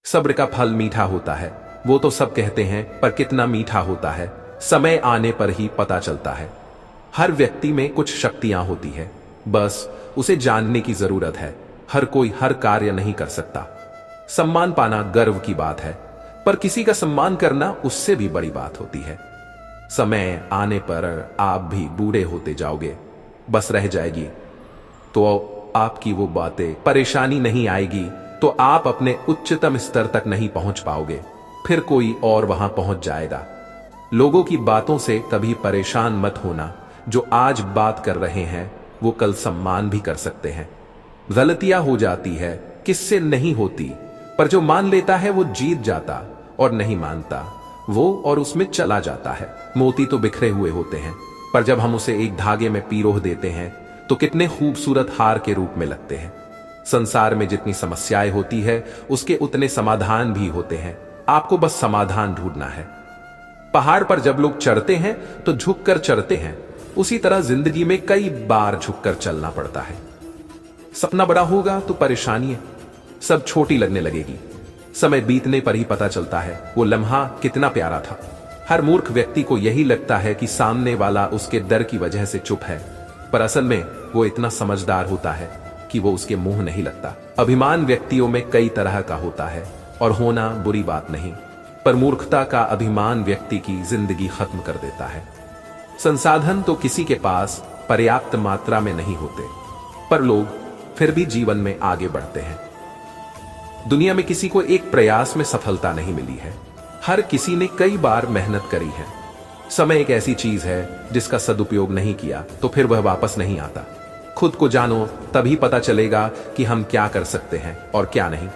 सब्र का फल मीठा होता है, वो तो सब कहते हैं, पर कितना मीठा होता है समय आने पर ही पता चलता है। हर व्यक्ति में कुछ शक्तियां होती है, बस उसे जानने की जरूरत है। हर कोई हर कार्य नहीं कर सकता। सम्मान पाना गर्व की बात है, पर किसी का सम्मान करना उससे भी बड़ी बात होती है। समय आने पर आप भी बूढ़े होते जाओगे, बस रह जाएगी तो आपकी वो बातें, परेशानी नहीं आएगी तो आप अपने उच्चतम स्तर तक नहीं पहुंच पाओगे, फिर कोई और वहां पहुंच जाएगा। लोगों की बातों से कभी परेशान मत होना। जो आज बात कर रहे हैं वो कल सम्मान भी कर सकते हैं। गलतियां हो जाती है, किससे नहीं होती, पर जो मान लेता है वो जीत जाता, और नहीं मानता वो और उसमें चला जाता है। मोती तो बिखरे हुए होते हैं, पर जब हम उसे एक धागे में पिरोह देते हैं तो कितने खूबसूरत हार के रूप में लगते हैं। संसार में जितनी समस्याएं होती है उसके उतने समाधान भी होते हैं। आपको बस समाधान ढूंढना है। पहाड़ पर जब लोग चढ़ते हैं तो झुककर चढ़ते हैं, उसी तरह जिंदगी में कई बार झुककर चलना पड़ता है। सपना बड़ा होगा तो परेशानियां सब छोटी लगने लगेगी। समय बीतने पर ही पता चलता है वो लम्हा कितना प्यारा था। हर मूर्ख व्यक्ति को यही लगता है कि सामने वाला उसके डर की वजह से चुप है, पर असल में वो इतना समझदार होता है कि वो उसके मुंह नहीं लगता। अभिमान व्यक्तियों में कई तरह का होता है और होना बुरी बात नहीं, पर मूर्खता का अभिमान व्यक्ति की जिंदगी खत्म कर देता है। संसाधन तो किसी के पास पर्याप्त मात्रा में नहीं होते, पर लोग फिर भी जीवन में आगे बढ़ते हैं। दुनिया में किसी को एक प्रयास में सफलता नहीं मिली है, हर किसी ने कई बार मेहनत करी है। समय एक ऐसी चीज है जिसका सदुपयोग नहीं किया तो फिर वह वापस नहीं आता। खुद को जानो, तभी पता चलेगा कि हम क्या कर सकते हैं और क्या नहीं।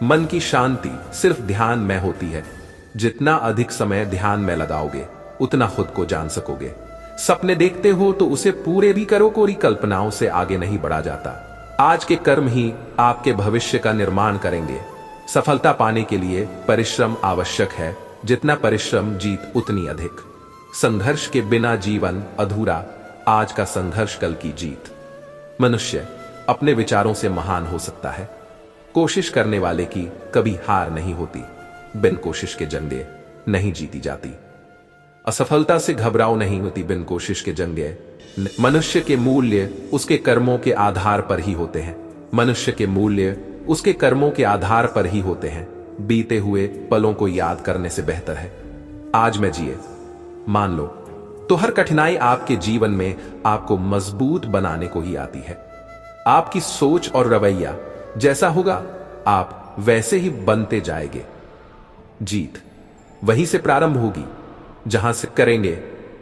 मन की शांति सिर्फ ध्यान में होती है। जितना अधिक समय ध्यान में लगाओगे उतना खुद को जान सकोगे। सपने देखते हो तो उसे पूरे भी करो, कोई कल्पनाओं से आगे नहीं बढ़ा जाता। आज के कर्म ही आपके भविष्य का निर्माण करेंगे। सफलता पाने के लिए परिश्रम आवश्यक है, जितना परिश्रम जीत उतनी अधिक। संघर्ष के बिना जीवन अधूरा, आज का संघर्ष कल की जीत। मनुष्य अपने विचारों से महान हो सकता है। कोशिश करने वाले की कभी हार नहीं होती। बिन कोशिश के जंगे नहीं जीती जाती। असफलता से घबराओ नहीं होती बिन कोशिश के जंगे। मनुष्य के मूल्य उसके कर्मों के आधार पर ही होते हैं। मनुष्य के मूल्य उसके कर्मों के आधार पर ही होते हैं। बीते हुए पलों को याद करने से बेहतर है आज में जिए। मान लो तो हर कठिनाई आपके जीवन में आपको मजबूत बनाने को ही आती है। आपकी सोच और रवैया जैसा होगा आप वैसे ही बनते जाएंगे। जीत वहीं से प्रारंभ होगी जहां से करेंगे।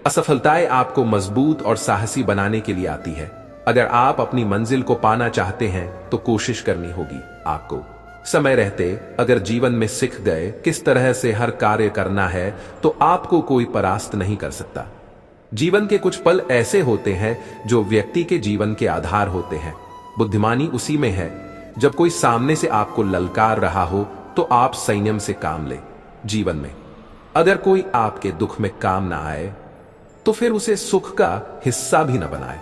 असफलताएं आपको मजबूत और साहसी बनाने के लिए आती है। अगर आप अपनी मंजिल को पाना चाहते हैं तो कोशिश करनी होगी आपको। समय रहते अगर जीवन में सीख गए किस तरह से हर कार्य करना है तो आपको कोई परास्त नहीं कर सकता। जीवन के कुछ पल ऐसे होते हैं जो व्यक्ति के जीवन के आधार होते हैं। बुद्धिमानी उसी में है जब कोई सामने से आपको ललकार रहा हो तो आप संयम से काम ले। जीवन में अगर कोई आपके दुख में काम ना आए तो फिर उसे सुख का हिस्सा भी न बनाए।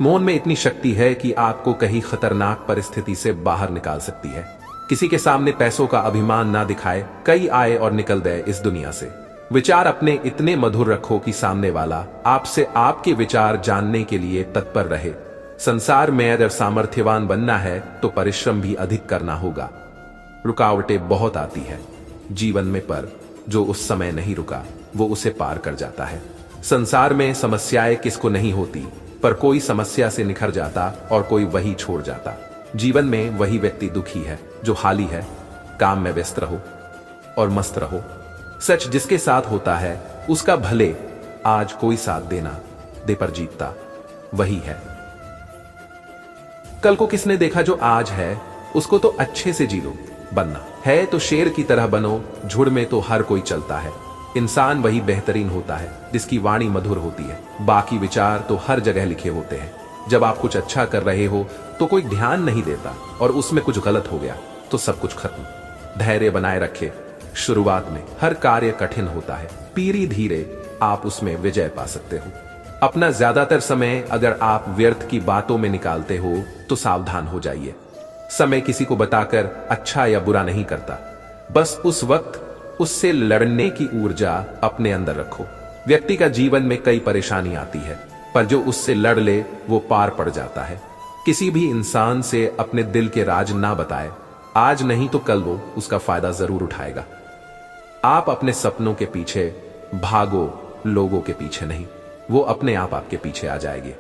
मौन में इतनी शक्ति है कि आपको कहीं खतरनाक परिस्थिति से बाहर निकाल सकती है। किसी के सामने पैसों का अभिमान ना दिखाए, कई आए और निकल गए इस दुनिया से। विचार अपने इतने मधुर रखो कि सामने वाला आपसे आपके विचार जानने के लिए तत्पर रहे। संसार में अगर सामर्थ्यवान बनना है तो परिश्रम भी अधिक करना होगा। रुकावटें बहुत आती है जीवन में, पर जो उस समय नहीं रुका वो उसे पार कर जाता है। संसार में समस्याएं किसको नहीं होती, पर कोई समस्या से निखर जाता और कोई वही छोड़ जाता। जीवन में वही व्यक्ति दुखी है जो हाली है। काम में व्यस्त रहो और मस्त रहो। सच जिसके साथ होता है उसका भले आज कोई साथ देना दे, पर जीतता वही है। कल को किसने देखा जो आज है, उसको तो अच्छे से जी लो। बनना है तो शेर की तरह बनो, झुंड में तो हर कोई चलता है। इंसान वही बेहतरीन होता है जिसकी वाणी मधुर होती है। बाकी विचार तो हर जगह लिखे होते हैं। जब आप कुछ अच्छा कर रहे हो तो कोई ध्यान नहीं देता और उसमें कुछ गलत हो गया तो सब कुछ खत्म। धैर्य बनाए रखे। शुरुआत में हर कार्य कठिन होता है, धीरे धीरे आप उसमें विजय पा सकते हो। अपना ज्यादातर समय अगर आप व्यर्थ की बातों में निकालते हो तो सावधान हो जाइए। समय किसी को बताकर अच्छा या बुरा नहीं करता, बस उस वक्त उससे लड़ने की ऊर्जा अपने अंदर रखो। व्यक्ति का जीवन में कई परेशानी आती है, पर जो उससे लड़ ले वो पार पड़ जाता है। किसी भी इंसान से अपने दिल के राज ना बताए, आज नहीं तो कल वो उसका फायदा जरूर उठाएगा। आप अपने सपनों के पीछे भागो, लोगों के पीछे नहीं, वो अपने आप आपके पीछे आ जाएंगे।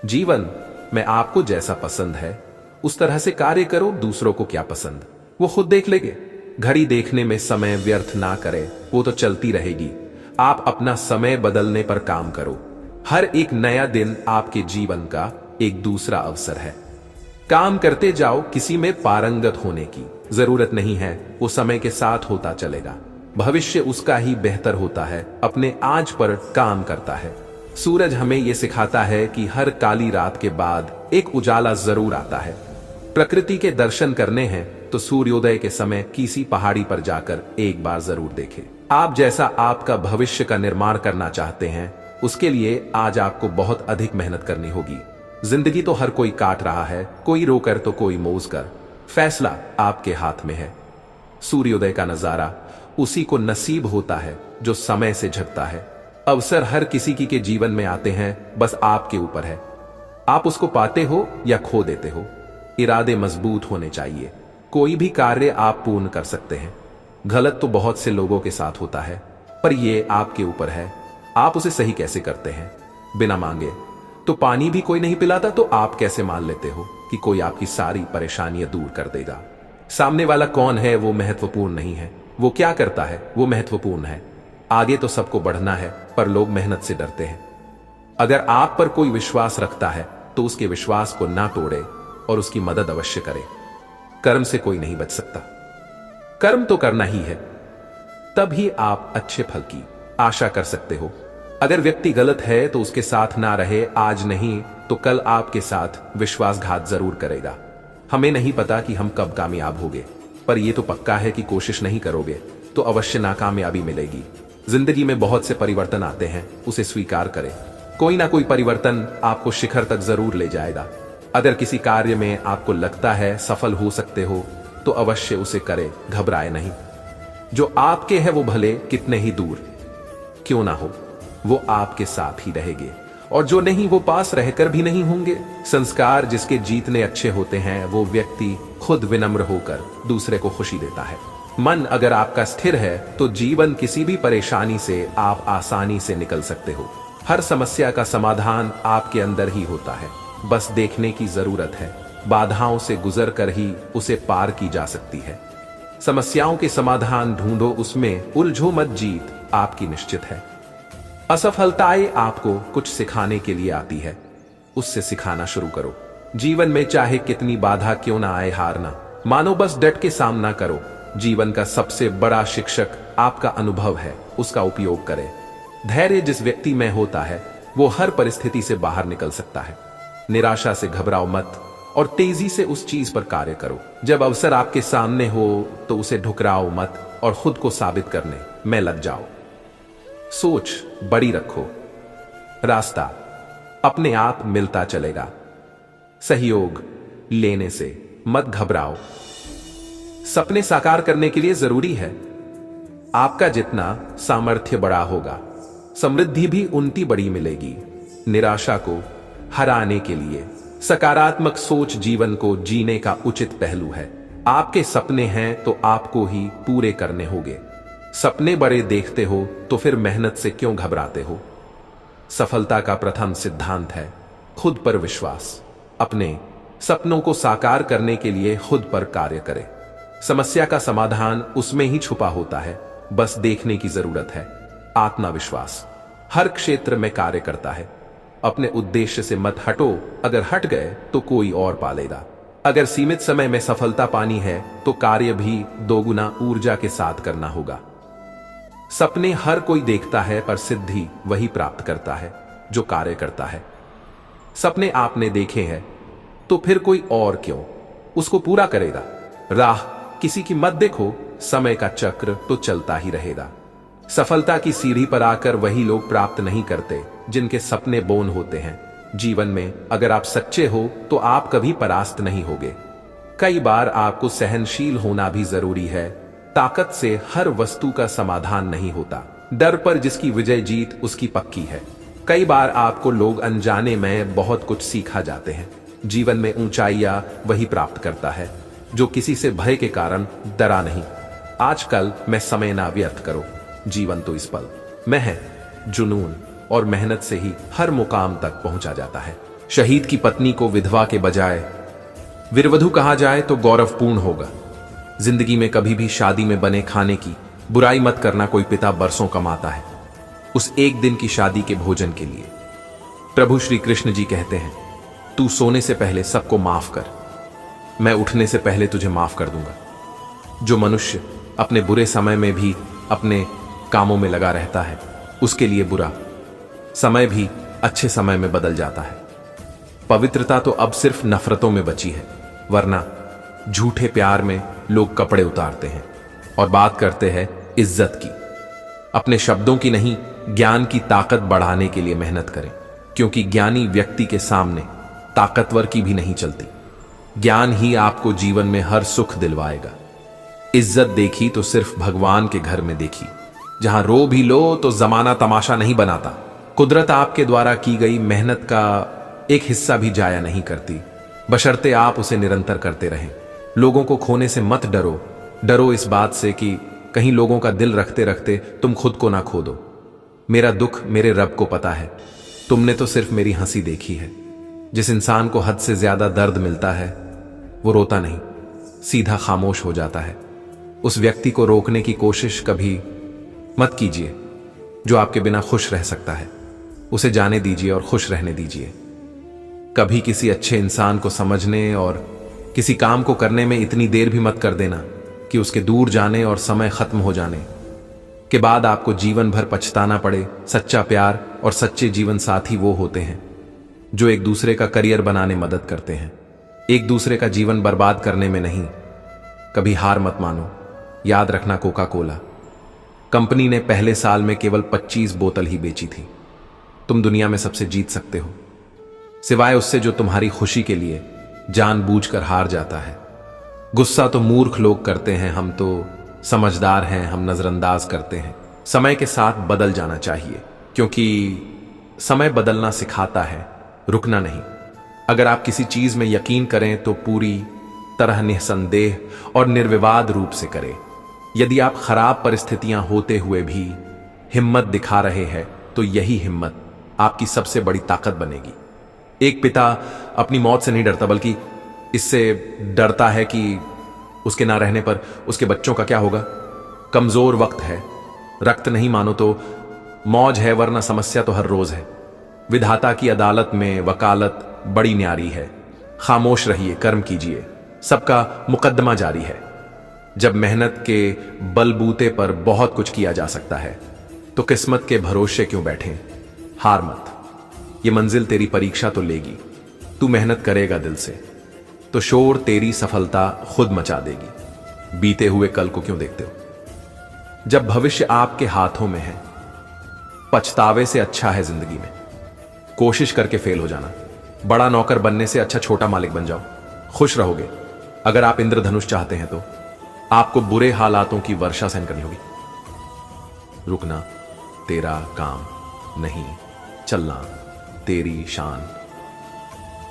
जीवन में आपको जैसा पसंद है उस तरह से कार्य करो, दूसरों को क्या पसंद वो खुद देख लेंगे। घड़ी देखने में समय व्यर्थ ना करें, वो तो चलती रहेगी। आप अपना समय बदलने पर काम करो। हर एक नया दिन आपके जीवन का एक दूसरा अवसर है। काम करते जाओ, किसी में पारंगत होने की जरूरत नहीं है, वो समय के साथ होता चलेगा। भविष्य उसका ही बेहतर होता है, अपने आज पर काम करता है। सूरज हमें यह सिखाता है कि हर काली रात के बाद एक उजाला जरूर आता है। प्रकृति के दर्शन करने हैं तो सूर्योदय के समय किसी पहाड़ी पर जाकर एक बार जरूर देखें। आप जैसा आपका भविष्य का निर्माण करना चाहते हैं, उसके लिए आज आपको बहुत अधिक मेहनत करनी होगी। जिंदगी तो हर कोई काट रहा है, कोई रोकर तो कोई मोज कर। फैसला आपके हाथ में है। सूर्योदय का नजारा उसी को नसीब होता है जो समय से झुकता है। अवसर हर किसी के जीवन में आते हैं, बस आपके ऊपर है, आप उसको पाते हो या खो देते हो। इरादे मजबूत होने चाहिए, कोई भी कार्य आप पूर्ण कर सकते हैं। गलत तो बहुत से लोगों के साथ होता है, पर यह आपके ऊपर है, आप उसे सही कैसे करते हैं। बिना मांगे तो पानी भी कोई नहीं पिलाता, तो आप कैसे मान लेते हो कि कोई आपकी सारी परेशानियां दूर कर देगा। सामने वाला कौन है वो महत्वपूर्ण नहीं है, वो क्या करता है वो महत्वपूर्ण है। आगे तो सबको बढ़ना है, पर लोग मेहनत से डरते हैं। अगर आप पर कोई विश्वास रखता है तो उसके विश्वास को ना तोड़े और उसकी मदद अवश्य करे। कर्म से कोई नहीं बच सकता, कर्म तो करना ही है, तभी आप अच्छे फल की आशा कर सकते हो। अगर व्यक्ति गलत है तो उसके साथ ना रहे, आज नहीं तो कल आपके साथ विश्वासघात जरूर करेगा। हमें नहीं पता कि हम कब कामयाब होंगे, पर यह तो पक्का है कि कोशिश नहीं करोगे तो अवश्य नाकामयाबी मिलेगी। जिंदगी में बहुत से परिवर्तन आते हैं, उसे स्वीकार करें। कोई ना कोई परिवर्तन आपको शिखर तक जरूर ले जाएगा। अगर किसी कार्य में आपको लगता है सफल हो सकते हो तो अवश्य उसे करें, घबराए नहीं। जो आपके है वो भले कितने ही दूर क्यों ना हो, वो आपके साथ ही रहेंगे, और जो नहीं वो पास रहकर भी नहीं होंगे। संस्कार जिसके जीतने अच्छे होते हैं, वो व्यक्ति खुद विनम्र होकर दूसरे को खुशी देता है। मन अगर आपका स्थिर है तो जीवन किसी भी परेशानी से आप आसानी से निकल सकते हो। हर समस्या का समाधान आपके अंदर ही होता है, बस देखने की जरूरत है। बाधाओं से गुजर कर ही उसे पार की जा सकती है। समस्याओं के समाधान ढूंढो, उसमें उलझो मत, जीत आपकी निश्चित है। असफलताएं आपको कुछ सिखाने के लिए आती है, उससे सिखाना शुरू करो। जीवन में चाहे कितनी बाधा क्यों ना आए, हारना मानो, बस डट के सामना करो। जीवन का सबसे बड़ा शिक्षक आपका अनुभव है, उसका उपयोग करें। धैर्य जिस व्यक्ति में होता है वो हर परिस्थिति से बाहर निकल सकता है। निराशा से घबराओ मत और तेजी से उस चीज पर कार्य करो। जब अवसर आपके सामने हो तो उसे ठुकराओ मत और खुद को साबित करने में लग जाओ। सोच बड़ी रखो, रास्ता अपने आप मिलता चलेगा। सहयोग लेने से मत घबराओ। सपने साकार करने के लिए जरूरी है आपका जितना सामर्थ्य बड़ा होगा, समृद्धि भी उतनी बड़ी मिलेगी। निराशा को हराने के लिए सकारात्मक सोच जीवन को जीने का उचित पहलू है। आपके सपने हैं तो आपको ही पूरे करने होंगे। सपने बड़े देखते हो तो फिर मेहनत से क्यों घबराते हो। सफलता का प्रथम सिद्धांत है खुद पर विश्वास। अपने सपनों को साकार करने के लिए खुद पर कार्य करें। समस्या का समाधान उसमें ही छुपा होता है, बस देखने की जरूरत है। आत्मविश्वास हर क्षेत्र में कार्य करता है। अपने उद्देश्य से मत हटो, अगर हट गए तो कोई और पालेगा। अगर सीमित समय में सफलता पानी है तो कार्य भी दोगुना ऊर्जा के साथ करना होगा। सपने हर कोई देखता है, पर सिद्धि वही प्राप्त करता है जो कार्य करता है। सपने आपने देखे हैं तो फिर कोई और क्यों उसको पूरा करेगा। राह किसी की मत देखो, समय का चक्र तो चलता ही रहेगा। सफलता की सीढ़ी पर आकर वही लोग प्राप्त नहीं करते जिनके सपने बोन होते हैं। जीवन में अगर आप सच्चे हो तो आप कभी परास्त नहीं होगे। कई बार आपको सहनशील होना भी जरूरी है, ताकत से हर वस्तु का समाधान नहीं होता। डर पर जिसकी विजय जीत उसकी पक्की है। कई बार आपको लोग अनजाने में बहुत कुछ सिखा जाते हैं। जीवन में ऊंचाइयां वही प्राप्त करता है जो किसी से भय के कारण डरा नहीं। आजकल मैं समय ना व्यर्थ करो, जीवन तो इस पल में है। जुनून और मेहनत से ही हर मुकाम तक पहुंचा जाता है। शहीद की पत्नी को विधवा के बजाय वीरवधु कहा जाए तो गौरवपूर्ण होगा। जिंदगी में कभी भी शादी में बने खाने की बुराई मत करना। कोई पिता बरसों कमाता है उस एक दिन की शादी के भोजन के लिए। प्रभु श्री कृष्ण जी कहते हैं, तू सोने से पहले सबको माफ कर, मैं उठने से पहले तुझे माफ कर दूंगा। जो मनुष्य अपने बुरे समय में भी अपने कामों में लगा रहता है, उसके लिए बुरा समय भी अच्छे समय में बदल जाता है। पवित्रता तो अब सिर्फ नफरतों में बची है, वरना झूठे प्यार में लोग कपड़े उतारते हैं और बात करते हैं इज्जत की। अपने शब्दों की नहीं, ज्ञान की ताकत बढ़ाने के लिए मेहनत करें, क्योंकि ज्ञानी व्यक्ति के सामने ताकतवर की भी नहीं चलती। ज्ञान ही आपको जीवन में हर सुख दिलवाएगा। इज्जत देखी तो सिर्फ भगवान के घर में देखी। जहां रो भी लो तो जमाना तमाशा नहीं बनाता। कुदरत आपके द्वारा की गई मेहनत का एक हिस्सा भी जाया नहीं करती, बशर्ते आप उसे निरंतर करते रहें। लोगों को खोने से मत डरो, डरो इस बात से कि कहीं लोगों का दिल रखते रखते तुम खुद को ना खो दो। मेरा दुख मेरे रब को पता है, तुमने तो सिर्फ मेरी हंसी देखी है। जिस इंसान को हद से ज्यादा दर्द मिलता है वो रोता नहीं, सीधा खामोश हो जाता है। उस व्यक्ति को रोकने की कोशिश कभी मत कीजिए जो आपके बिना खुश रह सकता है। उसे जाने दीजिए और खुश रहने दीजिए। कभी किसी अच्छे इंसान को समझने और किसी काम को करने में इतनी देर भी मत कर देना कि उसके दूर जाने और समय खत्म हो जाने के बाद आपको जीवन भर पछताना पड़े। सच्चा प्यार और सच्चे जीवन साथी वो होते हैं जो एक दूसरे का करियर बनाने मदद करते हैं, एक दूसरे का जीवन बर्बाद करने में नहीं। कभी हार मत मानो। याद रखना, कोका कोला कंपनी ने पहले साल में केवल 25 बोतल ही बेची थी। तुम दुनिया में सबसे जीत सकते हो, सिवाय उससे जो तुम्हारी खुशी के लिए जानबूझकर हार जाता है। गुस्सा तो मूर्ख लोग करते हैं, हम तो समझदार हैं, हम नजरअंदाज करते हैं। समय के साथ बदल जाना चाहिए, क्योंकि समय बदलना सिखाता है, रुकना नहीं। अगर आप किसी चीज में यकीन करें तो पूरी तरह निसंदेह और निर्विवाद रूप से करें। यदि आप खराब परिस्थितियां होते हुए भी हिम्मत दिखा रहे हैं तो यही हिम्मत आपकी सबसे बड़ी ताकत बनेगी। एक पिता अपनी मौत से नहीं डरता, बल्कि इससे डरता है कि उसके ना रहने पर उसके बच्चों का क्या होगा। कमजोर वक्त है, रक्त नहीं मानो तो मौज है, वरना समस्या तो हर रोज है। विधाता की अदालत में वकालत बड़ी न्यारी है। खामोश रहिए, कर्म कीजिए, सबका मुकदमा जारी है। जब मेहनत के बलबूते पर बहुत कुछ किया जा सकता है तो किस्मत के भरोसे क्यों बैठें। हार मत, ये मंजिल तेरी परीक्षा तो लेगी। तू मेहनत करेगा दिल से तो शोर तेरी सफलता खुद मचा देगी। बीते हुए कल को क्यों देखते हो जब भविष्य आपके हाथों में है। पछतावे से अच्छा है जिंदगी में कोशिश करके फेल हो जाना। बड़ा नौकर बनने से अच्छा छोटा मालिक बन जाओ, खुश रहोगे। अगर आप इंद्रधनुष चाहते हैं तो आपको बुरे हालातों की वर्षा सहन करनी होगी। रुकना तेरा काम नहीं, चलना तेरी शान।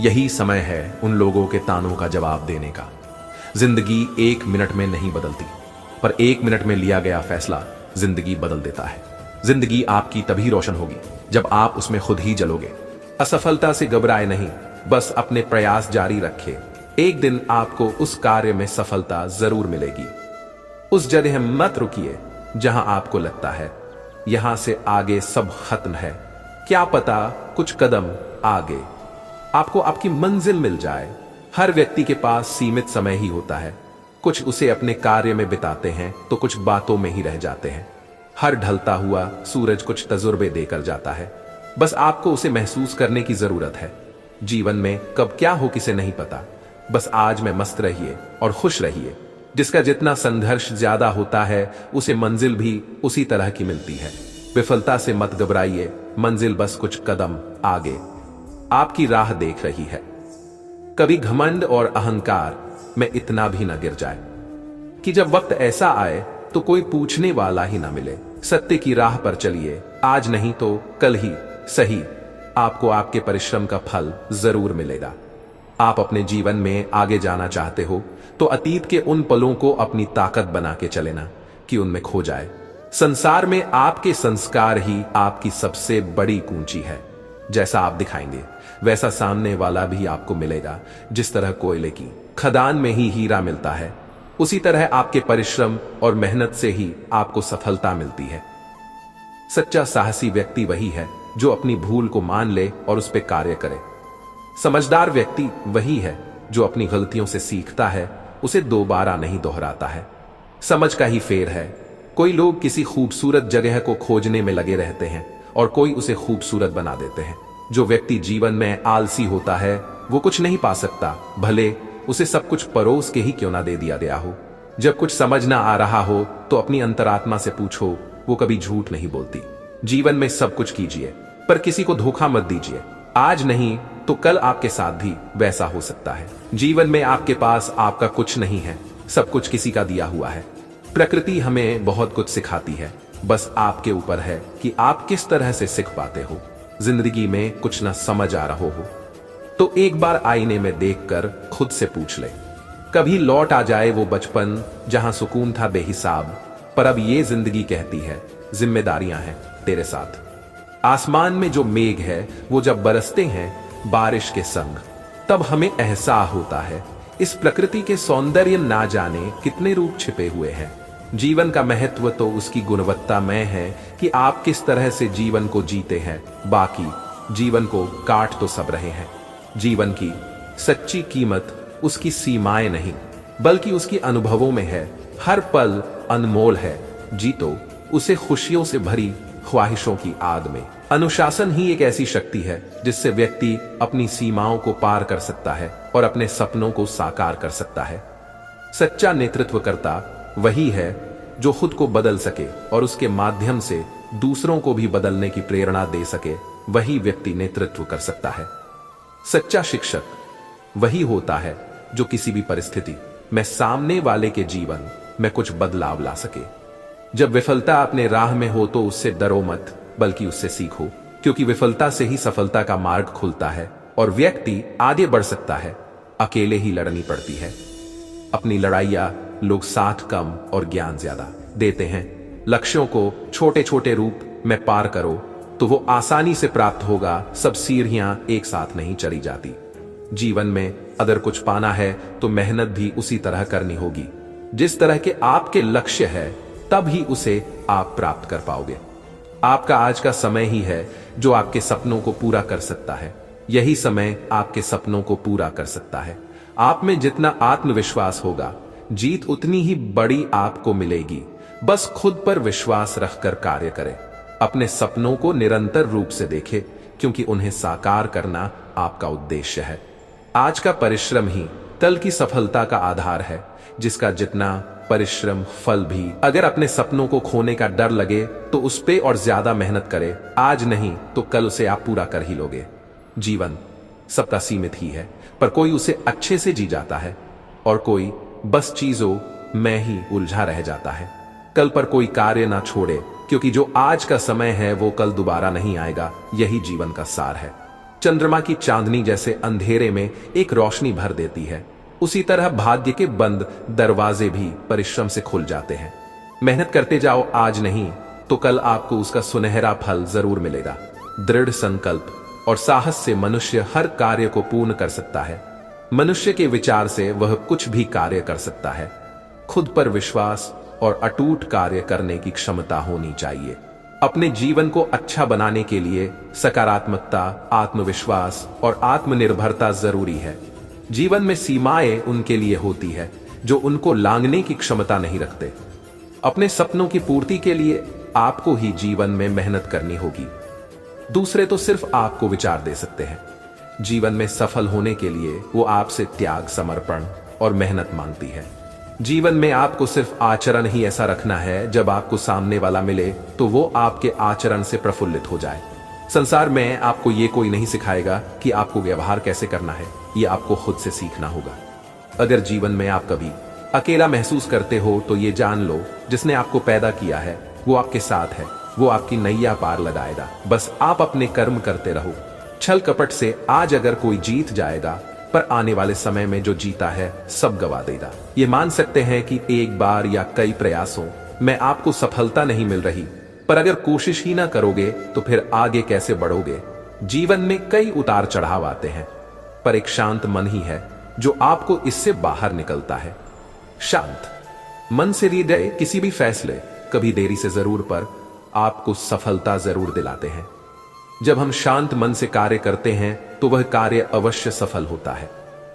यही समय है उन लोगों के तानों का जवाब देने का। जिंदगी 1 मिनट में नहीं बदलती, पर 1 मिनट में लिया गया फैसला जिंदगी बदल देता है। जिंदगी आपकी तभी रोशन होगी जब आप उसमें खुद ही जलोगे। असफलता से घबराए नहीं, बस अपने प्रयास जारी रखें। एक दिन आपको उस कार्य में सफलता जरूर मिलेगी। उस जगह मत रुकिए जहां आपको लगता है यहां से आगे सब खत्म है। क्या पता कुछ कदम आगे आपको आपकी मंजिल मिल जाए। हर व्यक्ति के पास सीमित समय ही होता है। कुछ उसे अपने कार्य में बिताते हैं तो कुछ बातों में ही रह जाते हैं। हर ढलता हुआ सूरज कुछ तजुर्बे देकर जाता है, बस आपको उसे महसूस करने की जरूरत है। जीवन में कब क्या हो किसे नहीं पता, बस आज में मस्त रहिए और खुश रहिए। जिसका जितना संघर्ष ज्यादा होता है उसे मंजिल भी उसी तरह की मिलती है। विफलता से मत घबराइए, मंजिल बस कुछ कदम आगे आपकी राह देख रही है। कभी घमंड और अहंकार में इतना भी न गिर जाए कि जब वक्त ऐसा आए तो कोई पूछने वाला ही ना मिले। सत्य की राह पर चलिए, आज नहीं तो कल ही सही आपको आपके परिश्रम का फल जरूर मिलेगा। आप अपने जीवन में आगे जाना चाहते हो तो अतीत के उन पलों को अपनी ताकत बना के चले ना कि उनमें खो जाए। संसार में आपके संस्कार ही आपकी सबसे बड़ी कुंजी है। जैसा आप दिखाएंगे वैसा सामने वाला भी आपको मिलेगा। जिस तरह कोयले की खदान में ही हीरा मिलता है, उसी तरह आपके परिश्रम और मेहनत से ही आपको सफलता मिलती है। सच्चा साहसी व्यक्ति वही है जो अपनी भूल को मान ले और उस पर कार्य करे। समझदार व्यक्ति वही है जो अपनी गलतियों से सीखता है, उसे दोबारा नहीं दोहराता है। समझ का ही फेर है। कोई लोग किसी खूबसूरत जगह को खोजने में लगे रहते हैं और कोई उसे खूबसूरत बना देते हैं। जो व्यक्ति जीवन में आलसी होता है वो कुछ नहीं पा सकता, भले उसे सब कुछ परोस के ही क्यों ना दे दिया गया हो। जब कुछ समझ ना आ रहा हो तो अपनी अंतरात्मा से पूछो, वो कभी झूठ नहीं बोलती। जीवन में सब कुछ कीजिए पर किसी को धोखा मत दीजिए। आज नहीं तो कल आपके साथ भी वैसा हो सकता है। जीवन में आपके पास आपका कुछ नहीं है, सब कुछ किसी का दिया हुआ है। प्रकृति हमें बहुत कुछ सिखाती है, बस आपके ऊपर है कि आप किस तरह से सीख पाते हो। जिंदगी में कुछ ना समझ आ रहा हो तो एक बार आईने में देखकर खुद से पूछ ले, कभी लौट आ जाए वो बचपन जहां सुकून था बेहिसाब। पर अब ये जिंदगी कहती है जिम्मेदारियां हैं तेरे साथ। आसमान में जो मेघ है वो जब बरसते हैं बारिश के संग, तब हमें एहसास होता है इस प्रकृति के सौंदर्य ना जाने कितने रूप छिपे हुए हैं। जीवन का महत्व तो उसकी गुणवत्ता में है कि आप किस तरह से जीवन को जीते हैं। बाकी जीवन को काट तो सब रहे हैं। जीवन की सच्ची कीमत उसकी सीमाएं नहीं बल्कि उसकी अनुभवों में है। हर पल अनमोल है, जीतो उसे खुशियों से भरी ख्वाहिशों की आग में। अनुशासन ही एक ऐसी शक्ति है जिससे व्यक्ति अपनी सीमाओं को पार कर सकता है और अपने सपनों को साकार कर सकता है। सच्चा नेतृत्वकर्ता वही है जो खुद को बदल सके और उसके माध्यम से दूसरों को भी बदलने की प्रेरणा दे सके। वही व्यक्ति नेतृत्व कर सकता है। सच्चा शिक्षक वही होता है जो किसी भी परिस्थिति में सामने वाले के जीवन में कुछ बदलाव ला सके। जब विफलता अपने राह में हो तो उससे डरो मत बल्कि उससे सीखो, क्योंकि विफलता से ही सफलता का मार्ग खुलता है और व्यक्ति आगे बढ़ सकता है। अकेले ही लड़नी पड़ती है। अपनी लड़ाइयां लोग साथ कम और ज्ञान ज्यादा देते हैं। लक्ष्यों को छोटे छोटे रूप में पार करो तो वो आसानी से प्राप्त होगा। सब सीढ़ियां एक साथ नहीं चढ़ी जाती। जीवन में अगर कुछ पाना है तो मेहनत भी उसी तरह करनी होगी। जिस तरह के आपके लक्ष्य है तब ही उसे आप प्राप्त कर पाओगे। आपका आज का समय ही है जो आपके सपनों को पूरा कर सकता है। यही समय आपके सपनों को पूरा कर सकता है। आप में जितना आत्मविश्वास होगा जीत उतनी ही बड़ी आपको मिलेगी। बस खुद पर विश्वास रखकर कार्य करें। अपने सपनों को निरंतर रूप से देखें, क्योंकि उन्हें साकार करना आपका उद्देश्य है। आज का परिश्रम ही कल की सफलता का आधार है। जिसका जितना परिश्रम फल भी। अगर अपने सपनों को खोने का डर लगे तो उस पे और ज्यादा मेहनत करे। आज नहीं तो कल उसे आप पूरा कर ही लोगे। जीवन सबका सीमित ही है, पर कोई उसे अच्छे से जी जाता है और कोई बस चीजों में ही उलझा रह जाता है। कल पर कोई कार्य ना छोड़े, क्योंकि जो आज का समय है वो कल दोबारा नहीं आएगा। यही जीवन का सार है। चंद्रमा की चांदनी जैसे अंधेरे में एक रोशनी भर देती है, उसी तरह भाग्य के बंद दरवाजे भी परिश्रम से खुल जाते हैं। मेहनत करते जाओ, आज नहीं तो कल आपको उसका सुनहरा फल जरूर मिलेगा। दृढ़ संकल्प और साहस से मनुष्य हर कार्य को पूर्ण कर सकता है। मनुष्य के विचार से वह कुछ भी कार्य कर सकता है। खुद पर विश्वास और अटूट कार्य करने की क्षमता होनी चाहिए। अपने जीवन को अच्छा बनाने के लिए सकारात्मकता, आत्मविश्वास और आत्मनिर्भरता जरूरी है। जीवन में सीमाएं उनके लिए होती है जो उनको लांघने की क्षमता नहीं रखते। अपने सपनों की पूर्ति के लिए आपको ही जीवन में मेहनत करनी होगी। दूसरे तो सिर्फ आपको विचार दे सकते हैं। जीवन में सफल होने के लिए वो आपसे त्याग, समर्पण और मेहनत मांगती है। जीवन में आपको सिर्फ आचरण ही ऐसा रखना है, जब आपको सामने वाला मिले तो वो आपके आचरण से प्रफुल्लित हो जाए। संसार में आपको ये कोई नहीं सिखाएगा कि आपको व्यवहार कैसे करना है, ये आपको खुद से सीखना होगा। अगर जीवन में आप कभी अकेला महसूस करते हो तो ये जान लो, जिसने आपको पैदा किया है वो आपके साथ है, वो आपकी नैया पार लगाएगा। बस आप अपने कर्म करते रहो। छल कपट से आज अगर कोई जीत जाएगा, पर आने वाले समय में जो जीता है सब गवा देगा। ये मान सकते हैं कि एक बार या कई प्रयासों में आपको सफलता नहीं मिल रही, पर अगर कोशिश ही ना करोगे तो फिर आगे कैसे बढ़ोगे। जीवन में कई उतार चढ़ाव आते हैं, पर एक शांत मन ही है जो आपको इससे बाहर निकलता है। शांत मन से लिए गए किसी भी फैसले कभी देरी से जरूर पर आपको सफलता जरूर दिलाते हैं। जब हम शांत मन से कार्य करते हैं तो वह कार्य अवश्य सफल होता है।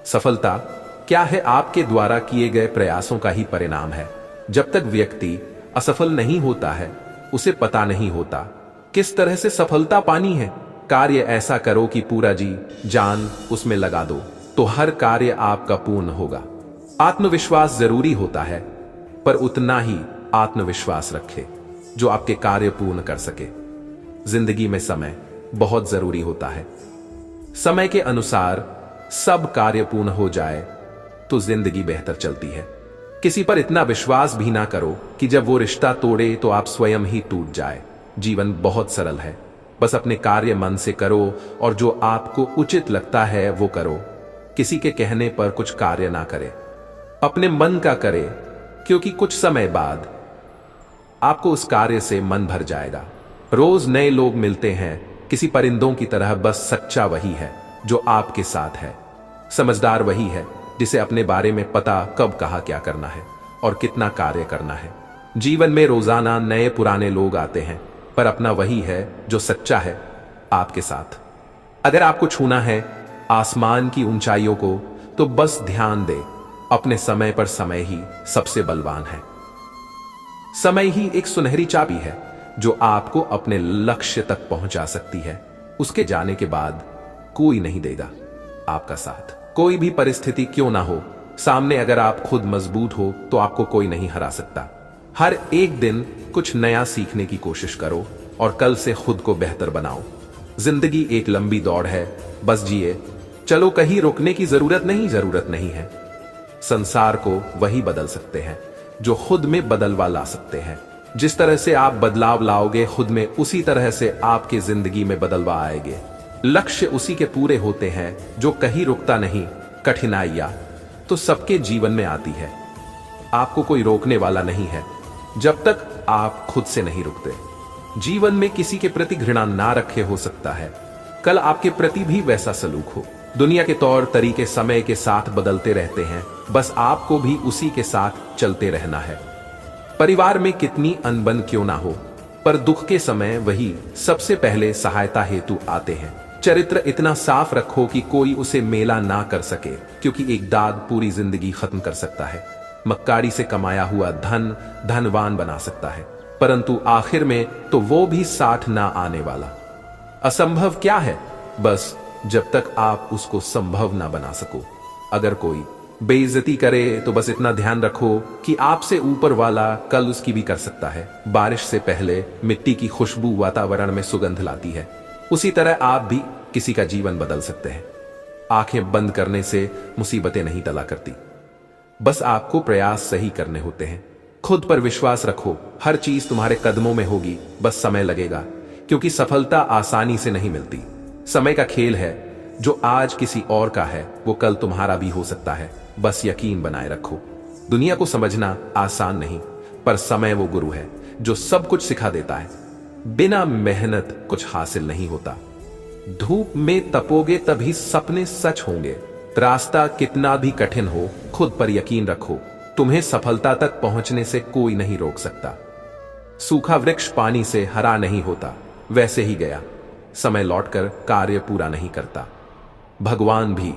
सफलता क्या है? आपके द्वारा किए गए प्रयासों का ही परिणाम है। जब तक व्यक्ति असफल नहीं होता है, उसे पता नहीं होता किस तरह से सफलता पानी है। कार्य ऐसा करो कि पूरा जी जान उसमें लगा दो, तो हर कार्य आपका पूर्ण होगा। आत्मविश्वास जरूरी होता है, पर उतना ही आत्मविश्वास रखे जो आपके कार्य पूर्ण कर सके। जिंदगी में समय बहुत जरूरी होता है। समय के अनुसार सब कार्य पूर्ण हो जाए तो जिंदगी बेहतर चलती है। किसी पर इतना विश्वास भी ना करो कि जब वो रिश्ता तोड़े तो आप स्वयं ही टूट जाए। जीवन बहुत सरल है, बस अपने कार्य मन से करो और जो आपको उचित लगता है वो करो। किसी के कहने पर कुछ कार्य ना करें, अपने मन का करें, क्योंकि कुछ समय बाद आपको उस कार्य से मन भर जाएगा। रोज नए लोग मिलते हैं, किसी परिंदों की तरह, बस सच्चा वही है जो आपके साथ है। समझदार वही है जिसे अपने बारे में पता कब कहा क्या करना है और कितना कार्य करना है। जीवन में रोजाना नए पुराने लोग आते हैं, पर अपना वही है जो सच्चा है आपके साथ। अगर आपको छूना है आसमान की ऊंचाइयों को, तो बस ध्यान दे, अपने समय पर समय ही सबसे बलवान है। समय ही एक सुनहरी चाबी है जो आपको अपने लक्ष्य तक पहुंचा सकती है। उसके जाने के बाद कोई नहीं देगा आपका साथ। कोई भी परिस्थिति क्यों ना हो, सामने अगर आप खुद मजबूत हो तो आपको कोई नहीं हरा सकता। हर एक दिन कुछ नया सीखने की कोशिश करो और कल से खुद को बेहतर बनाओ। जिंदगी एक लंबी दौड़ है, बस जिए चलो, कहीं रुकने की जरूरत नहीं है। संसार को वही बदल सकते हैं जो खुद में बदलवा ला सकते हैं। जिस तरह से आप बदलाव लाओगे खुद में, उसी तरह से आपके जिंदगी में बदलवा आएंगे। लक्ष्य उसी के पूरे होते हैं जो कहीं रुकता नहीं। कठिनाइयां तो सबके जीवन में आती है, आपको कोई रोकने वाला नहीं है जब तक आप खुद से नहीं रुकते। जीवन में किसी के प्रति घृणा ना रखे, हो सकता है कल आपके प्रति भी वैसा सलूक हो। दुनिया के तौर तरीके समय के साथ बदलते रहते हैं, बस आपको भी उसी के साथ चलते रहना है। परिवार में कितनी अनबन क्यों ना हो, पर दुख के समय वही सबसे पहले सहायता हेतु आते हैं। चरित्र इतना साफ रखो कि कोई उसे मेला ना कर सके, क्योंकि एक दाग पूरी जिंदगी खत्म कर सकता है। मक्कारी से कमाया हुआ धन धनवान बना सकता है, परंतु आखिर में तो वो भी साथ ना आने वाला। असंभव क्या है? बस जब तक आप उसको संभव ना बना सको। अगर कोई बेइज्जती करे तो बस इतना ध्यान रखो कि आपसे ऊपर वाला कल उसकी भी कर सकता है। बारिश से पहले मिट्टी की खुशबू वातावरण में सुगंध लाती है, उसी तरह आप भी किसी का जीवन बदल सकते हैं। आंखें बंद करने से मुसीबतें नहीं टला करती, बस आपको प्रयास सही करने होते हैं। खुद पर विश्वास रखो, हर चीज तुम्हारे कदमों में होगी, बस समय लगेगा, क्योंकि सफलता आसानी से नहीं मिलती। समय का खेल है, जो आज किसी और का है वो कल तुम्हारा भी हो सकता है। बस यकीन बनाए रखो। दुनिया को समझना आसान नहीं, पर समय वो गुरु है जो सब कुछ सिखा देता है। बिना मेहनत कुछ हासिल नहीं होता। धूप में तपोगे तभी सपने सच होंगे। रास्ता कितना भी कठिन हो, खुद पर यकीन रखो, तुम्हें सफलता तक पहुंचने से कोई नहीं रोक सकता। सूखा वृक्ष पानी से हरा नहीं होता, वैसे ही गया समय लौटकर कार्य पूरा नहीं करता। भगवान भी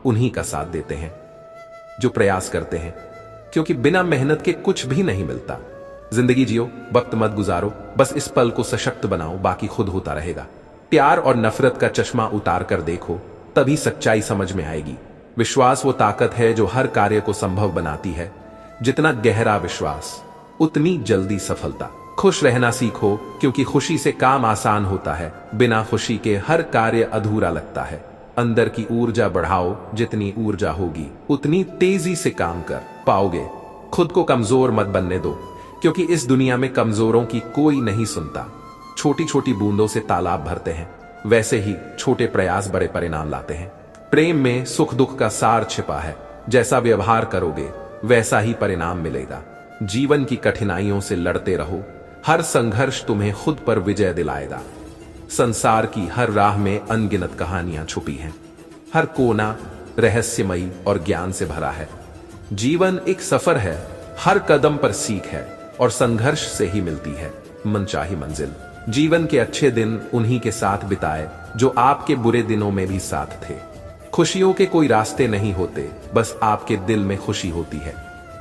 उन्हीं का साथ देते हैं जो प्रयास करते हैं, क्योंकि बिना मेहनत के कुछ भी नहीं मिलता। जिंदगी जियो, वक्त मत गुजारो, बस इस पल को सशक्त बनाओ, बाकी खुद होता रहेगा। प्यार और नफरत का चश्मा उतार कर देखो, तभी सच्चाई समझ में आएगी। विश्वास वो ताकत है जो हर कार्य को संभव बनाती है। जितना गहरा विश्वास, उतनी जल्दी सफलता। खुश रहना सीखो, क्योंकि खुशी से काम आसान होता है। बिना खुशी के हर कार्य अधूरा लगता है। अंदर की ऊर्जा बढ़ाओ, जितनी ऊर्जा होगी उतनी तेजी से काम कर पाओगे। खुद को कमजोर मत बनने दो, क्योंकि इस दुनिया में कमजोरों की कोई नहीं सुनता। छोटी छोटी बूंदों से तालाब भरते हैं, वैसे ही छोटे प्रयास बड़े परिणाम लाते हैं। प्रेम में सुख दुख का सार छिपा है। जैसा व्यवहार करोगे वैसा ही परिणाम मिलेगा। जीवन की कठिनाइयों से लड़ते रहो। हर संघर्ष तुम्हें खुद पर विजय दिलाएगा। संसार की हर राह में अनगिनत कहानियां छुपी हैं। हर कोना रहस्यमयी और ज्ञान से भरा है। जीवन एक सफर है, हर कदम पर सीख है और संघर्ष से ही मिलती है मनचाही मंजिल। जीवन के अच्छे दिन उन्हीं के साथ बिताए जो आपके बुरे दिनों में भी साथ थे। खुशियों के कोई रास्ते नहीं होते, बस आपके दिल में खुशी होती है।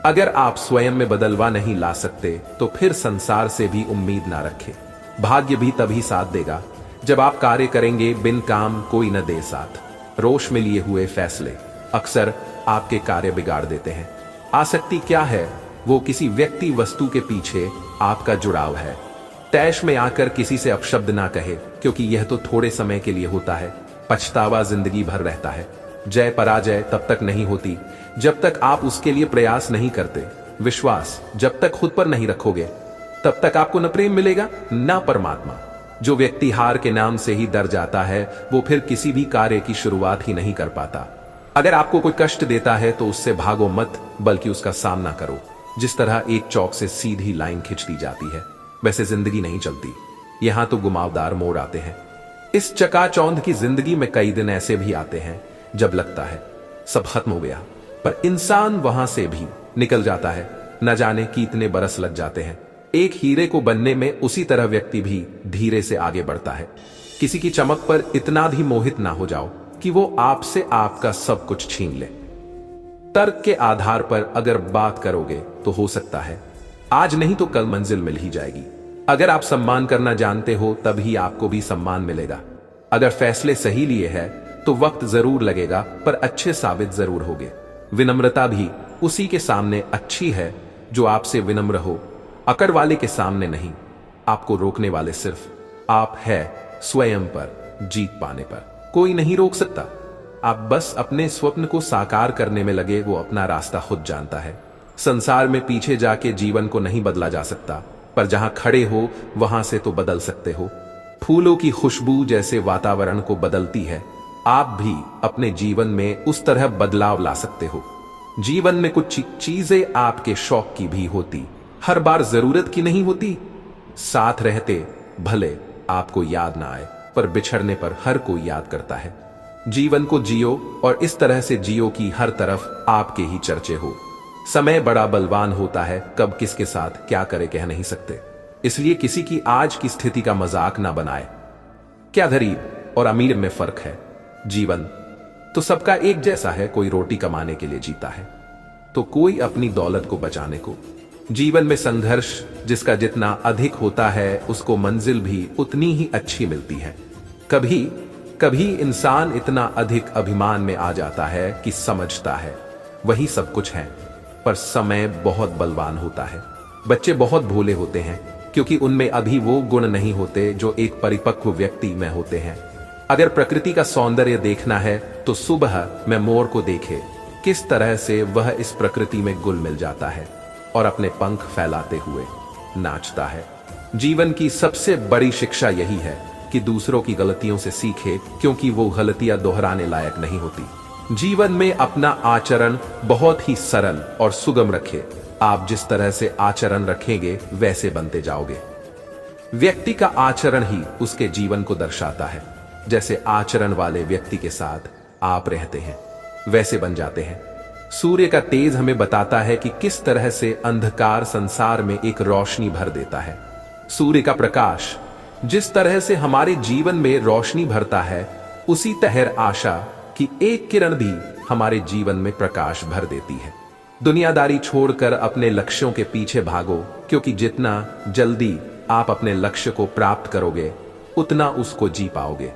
अगर आप स्वयं में बदलवा नहीं ला सकते तो फिर संसार से भी उम्मीद ना रखें। भाग्य भी तभी साथ देगा जब आप कार्य करेंगे बिन काम कोई न दे साथ। रोष में लिए हुए फैसले अक्सर आपके कार्य बिगाड़ देते हैं। आसक्ति क्या है? वो किसी व्यक्ति वस्तु के पीछे आपका जुड़ाव है। तैश में आकर किसी से अपशब्द ना कहे, क्योंकि यह तो थोड़े समय के लिए होता है। पछतावा जिंदगी भर रहता है। जय पराजय तब तक नहीं होती जब तक आप उसके लिए प्रयास नहीं करते। विश्वास जब तक खुद पर नहीं रखोगे तब तक आपको न प्रेम मिलेगा न परमात्मा। जो व्यक्ति हार के नाम से ही डर जाता है वो फिर किसी भी कार्य की शुरुआत ही नहीं कर पाता। अगर आपको कोई कष्ट देता है तो उससे भागो मत, बल्कि उसका सामना करो। जिस तरह एक चौक से सीधी लाइन खींच दी जाती है, वैसे जिंदगी नहीं चलती। यहां तो घुमावदार मोड़ आते हैं। इस चकाचौंध की जिंदगी में कई दिन ऐसे भी आते हैं जब लगता है सब खत्म हो गया, पर इंसान वहां से भी निकल जाता है। न जाने कितने बरस लग जाते हैं। एक हीरे को बनने में उसी तरह व्यक्ति भी धीरे से आगे बढ़ता है। किसी की चमक पर इतना भी मोहित ना हो जाओ कि वो आपसे आपका सब कुछ छीन ले। तर्क के आधार पर अगर बात करोगे तो हो सकता है आज नहीं तो कल मंजिल मिल ही जाएगी। अगर आप सम्मान करना जानते हो तभी आपको भी सम्मान मिलेगा। अगर फैसले सही लिए हैं तो वक्त जरूर लगेगा, पर अच्छे साबित जरूर होगे। विनम्रता भी उसी के सामने अच्छी है जो आपसे विनम्र हो, अकड़ वाले के सामने नहीं। आपको रोकने वाले सिर्फ आप है। स्वयं पर जीत पाने पर कोई नहीं रोक सकता। आप बस अपने स्वप्न को साकार करने में लगे, वो अपना रास्ता खुद जानता है। संसार में पीछे जाके जीवन को नहीं बदला जा सकता, पर जहां खड़े हो वहां से तो बदल सकते हो। फूलों की खुशबू जैसे वातावरण को बदलती है, आप भी अपने जीवन में उस तरह बदलाव ला सकते हो। जीवन में कुछ चीजें आपके शौक की भी होती, हर बार जरूरत की नहीं होती। साथ रहते भले आपको याद ना आए, पर बिछड़ने पर हर कोई याद करता है। जीवन को जियो और इस तरह से जियो कि हर तरफ आपके ही चर्चे हो। समय बड़ा बलवान होता है, कब किसके साथ क्या करे कह नहीं सकते। इसलिए किसी की आज की स्थिति का मजाक ना बनाए। क्या गरीब और अमीर में फर्क है? जीवन तो सबका एक जैसा है। कोई रोटी कमाने के लिए जीता है तो कोई अपनी दौलत को बचाने को। जीवन में संघर्ष जिसका जितना अधिक होता है उसको मंजिल भी उतनी ही अच्छी मिलती है। कभी कभी इंसान इतना अधिक अभिमान में आ जाता है कि समझता है वही सब कुछ है, पर समय बहुत बलवान होता है। बच्चे बहुत भोले होते हैं क्योंकि उनमें अभी वो गुण नहीं होते जो एक परिपक्व व्यक्ति में होते हैं। अगर प्रकृति का सौंदर्य देखना है तो सुबह में मोर को देखे, किस तरह से वह इस प्रकृति में घुल मिल जाता है और अपने पंख फैलाते हुए नाचता है। जीवन की सबसे बड़ी शिक्षा यही है कि दूसरों की गलतियों से सीखे, क्योंकि वो गलतियां दोहराने लायक नहीं होती। जीवन में अपना आचरण बहुत ही सरल और सुगम रखे। आप जिस तरह से आचरण रखेंगे वैसे बनते जाओगे। व्यक्ति का आचरण ही उसके जीवन को दर्शाता है। जैसे आचरण वाले व्यक्ति के साथ आप रहते हैं वैसे बन जाते हैं। सूर्य का तेज हमें बताता है कि किस तरह से अंधकार संसार में एक रोशनी भर देता है। सूर्य का प्रकाश जिस तरह से हमारे जीवन में रोशनी भरता है, उसी तरह आशा की एक किरण भी हमारे जीवन में प्रकाश भर देती है। दुनियादारी छोड़कर अपने लक्ष्यों के पीछे भागो, क्योंकि जितना जल्दी आप अपने लक्ष्य को प्राप्त करोगे उतना उसको जी पाओगे।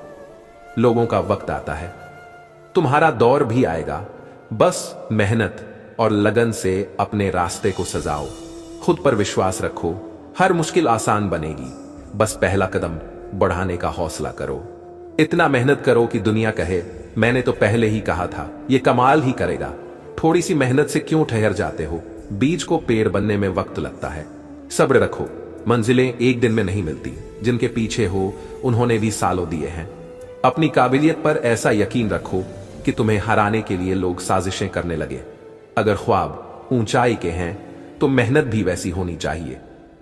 लोगों का वक्त आता है, तुम्हारा दौर भी आएगा। बस मेहनत और लगन से अपने रास्ते को सजाओ। खुद पर विश्वास रखो, हर मुश्किल आसान बनेगी। बस पहला कदम बढ़ाने का हौसला करो। इतना मेहनत करो कि दुनिया कहे मैंने तो पहले ही कहा था, ये कमाल ही करेगा। थोड़ी सी मेहनत से क्यों ठहर जाते हो? बीज को पेड़ बनने में वक्त लगता है। सब्र रखो, मंजिलें एक दिन में नहीं मिलती। जिनके पीछे हो उन्होंने भी सालों दिए हैं। अपनी काबिलियत पर ऐसा यकीन रखो कि तुम्हें हराने के लिए लोग साजिशें करने लगे। अगर ख्वाब ऊंचाई के हैं तो मेहनत भी वैसी होनी चाहिए।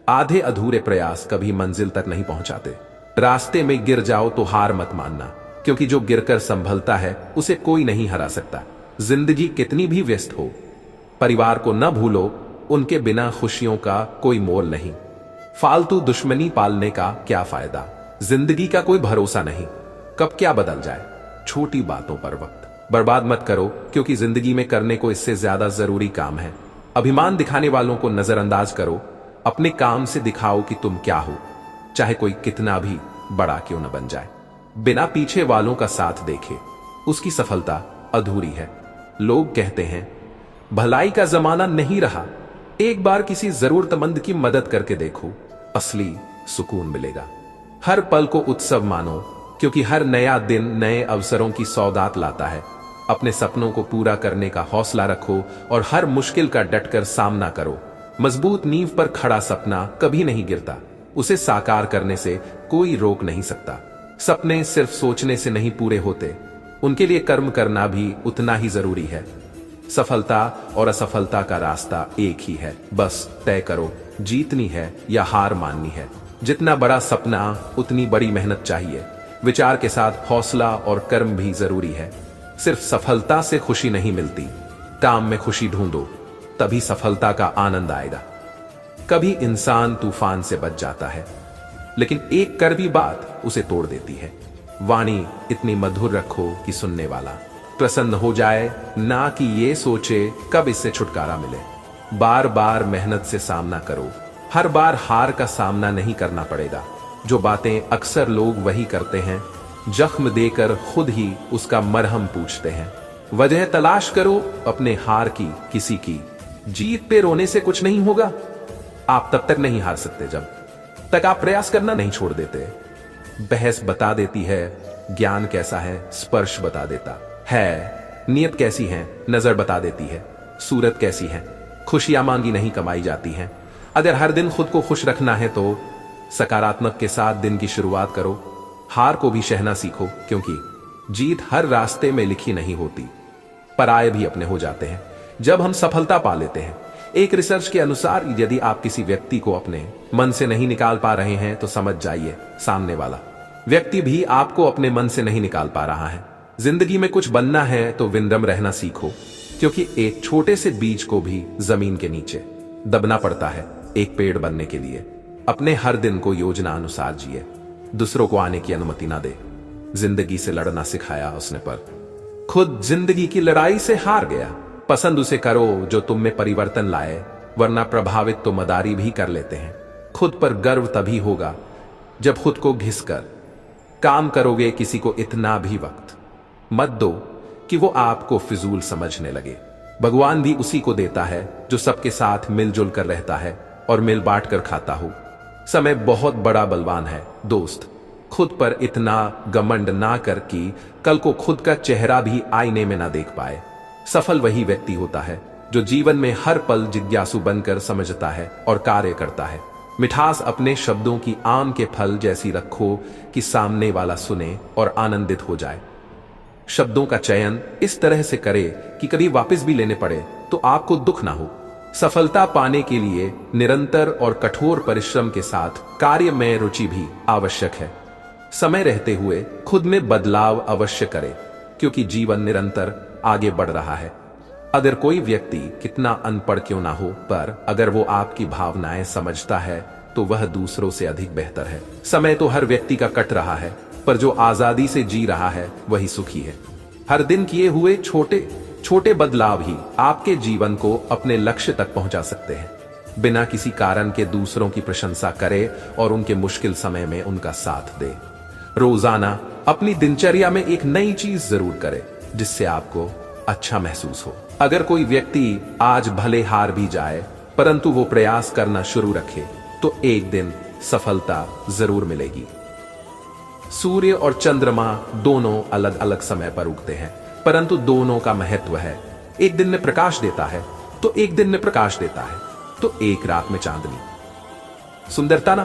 आधे अधूरे प्रयास कभी मंजिल तक नहीं पहुंचाते। रास्ते में गिर जाओ तो हार मत मानना, क्योंकि जो गिरकर संभलता है उसे कोई नहीं हरा सकता। जिंदगी कितनी भी व्यस्त हो, परिवार को न भूलो, उनके बिना खुशियों का कोई मोल नहीं। फालतू दुश्मनी पालने का क्या फायदा, जिंदगी का कोई भरोसा नहीं, कब क्या बदल जाए। छोटी बातों पर वक्त बर्बाद मत करो, क्योंकि जिंदगी में करने को इससे ज्यादा जरूरी काम है। अभिमान दिखाने वालों को नजरअंदाज करो, अपने काम से दिखाओ कि तुम क्या हो, चाहे कोई कितना भी बड़ा क्यों न बन जाए। बिना पीछे वालों का साथ देखे उसकी सफलता अधूरी है। लोग कहते हैं भलाई का जमाना नहीं रहा, एक बार किसी जरूरतमंद की मदद करके देखो, असली सुकून मिलेगा। हर पल को उत्सव मानो, क्योंकि हर नया दिन नए अवसरों की सौगात लाता है। अपने सपनों को पूरा करने का हौसला रखो और हर मुश्किल का डटकर सामना करो। मजबूत नींव पर खड़ा सपना कभी नहीं गिरता, उसे साकार करने से कोई रोक नहीं सकता। सपने सिर्फ सोचने से नहीं पूरे होते, उनके लिए कर्म करना भी उतना ही जरूरी है। सफलता और असफलता का रास्ता एक ही है, बस तय करो जीतनी है या हार माननी है। जितना बड़ा सपना उतनी बड़ी मेहनत चाहिए। विचार के साथ हौसला और कर्म भी जरूरी है। सिर्फ सफलता से खुशी नहीं मिलती, काम में खुशी ढूंढो, तभी सफलता का आनंद आएगा। कभी इंसान तूफान से बच जाता है, लेकिन एक कड़वी बात उसे तोड़ देती है। वाणी इतनी मधुर रखो कि सुनने वाला प्रसन्न हो जाए, ना कि ये सोचे कब इससे छुटकारा मिले। बार बार मेहनत से सामना करो, हर बार हार का सामना नहीं करना पड़ेगा। जो बातें अक्सर लोग वही करते हैं, जख्म देकर खुद ही उसका मरहम पूछते हैं। वजह तलाश करो अपने हार की, किसी की जीत पे रोने से कुछ नहीं होगा। आप तब तक नहीं हार सकते जब तक आप प्रयास करना नहीं छोड़ देते। बहस बता देती है ज्ञान कैसा है, स्पर्श बता देता है नियत कैसी है, नजर बता देती है सूरत कैसी है। खुशियां मांगी नहीं कमाई जाती हैं। अगर हर दिन खुद को खुश रखना है तो सकारात्मक के साथ दिन की शुरुआत करो। हार को भी सहना सीखो, क्योंकि जीत हर रास्ते में लिखी नहीं होती, पराये भी अपने हो जाते हैं जब हम सफलता पा लेते हैं। एक रिसर्च के अनुसार यदि आप किसी व्यक्ति को अपने मन से नहीं निकाल पा रहे हैं तो समझ जाइए सामने वाला व्यक्ति भी आपको अपने मन से नहीं निकाल पा रहा है। जिंदगी में कुछ बनना है तो विनम्र रहना सीखो, क्योंकि एक छोटे से बीज को भी जमीन के नीचे दबना पड़ता है एक पेड़ बनने के लिए। अपने हर दिन को योजना अनुसार जिए, दूसरों को आने की अनुमति ना दे। जिंदगी से लड़ना सिखाया उसने, पर खुद जिंदगी की लड़ाई से हार गया। पसंद उसे करो जो तुम में परिवर्तन लाए, वरना प्रभावित तो मदारी भी कर लेते हैं। खुद पर गर्व तभी होगा जब खुद को घिसकर काम करोगे। किसी को इतना भी वक्त मत दो कि वो आपको फिजूल समझने लगे। भगवान भी उसी को देता है जो सबके साथ मिलजुल कर रहता है और मिल बांट कर खाता हो। समय बहुत बड़ा बलवान है दोस्त, खुद पर इतना घमंड ना कर कि कल को खुद का चेहरा भी आईने में ना देख पाए। सफल वही व्यक्ति होता है जो जीवन में हर पल जिज्ञासु बनकर समझता है और कार्य करता है। मिठास अपने शब्दों की आम के फल जैसी रखो कि सामने वाला सुने और आनंदित हो जाए। शब्दों का चयन इस तरह से करे कि कभी वापस भी लेने पड़े तो आपको दुख ना हो। सफलता पाने के लिए निरंतर और कठोर परिश्रम के साथ कार्य में रुचि भी आवश्यक है। समय रहते हुए खुद में बदलाव अवश्य करें, क्योंकि जीवन निरंतर आगे बढ़ रहा है। अगर कोई व्यक्ति कितना अनपढ़ क्यों ना हो, पर अगर वो आपकी भावनाएं समझता है तो वह दूसरों से अधिक बेहतर है। समय तो हर व्यक्ति का कट रहा है, पर जो आजादी से जी रहा है वही सुखी है। हर दिन किए हुए छोटे छोटे बदलाव ही आपके जीवन को अपने लक्ष्य तक पहुंचा सकते हैं। बिना किसी कारण के दूसरों की प्रशंसा करे और उनके मुश्किल समय में उनका साथ दे। रोजाना अपनी दिनचर्या में एक नई चीज जरूर करे जिससे आपको अच्छा महसूस हो। अगर कोई व्यक्ति आज भले हार भी जाए, परंतु वो प्रयास करना शुरू रखे तो एक दिन सफलता जरूर मिलेगी। सूर्य और चंद्रमा दोनों अलग अलग समय पर उगते हैं, परंतु दोनों का महत्व है। एक दिन में प्रकाश देता है, तो एक दिन में प्रकाश देता है, तो एक रात में चांदनी। सुंदरता ना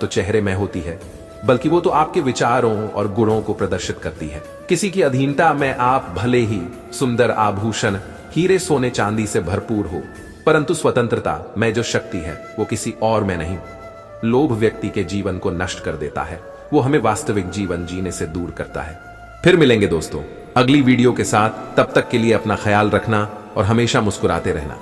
तो चेहरे में होती है, बल्कि वो तो आपके विचारों और गुणों को प्रदर्शित करती है। किसी की अधीनता में आप भले ही सुंदर आभूषण, हीरे सोने चांदी से भरपूर हो, परंतु स्वतंत्रता में जो शक्ति है वो किसी और में नहीं। लोभ व्यक्ति के जीवन को नष्ट कर देता है, वो हमें वास्तविक जीवन जीने से दूर करता है। फिर मिलेंगे दोस्तों अगली वीडियो के साथ, तब तक के लिए अपना ख्याल रखना और हमेशा मुस्कुराते रहना।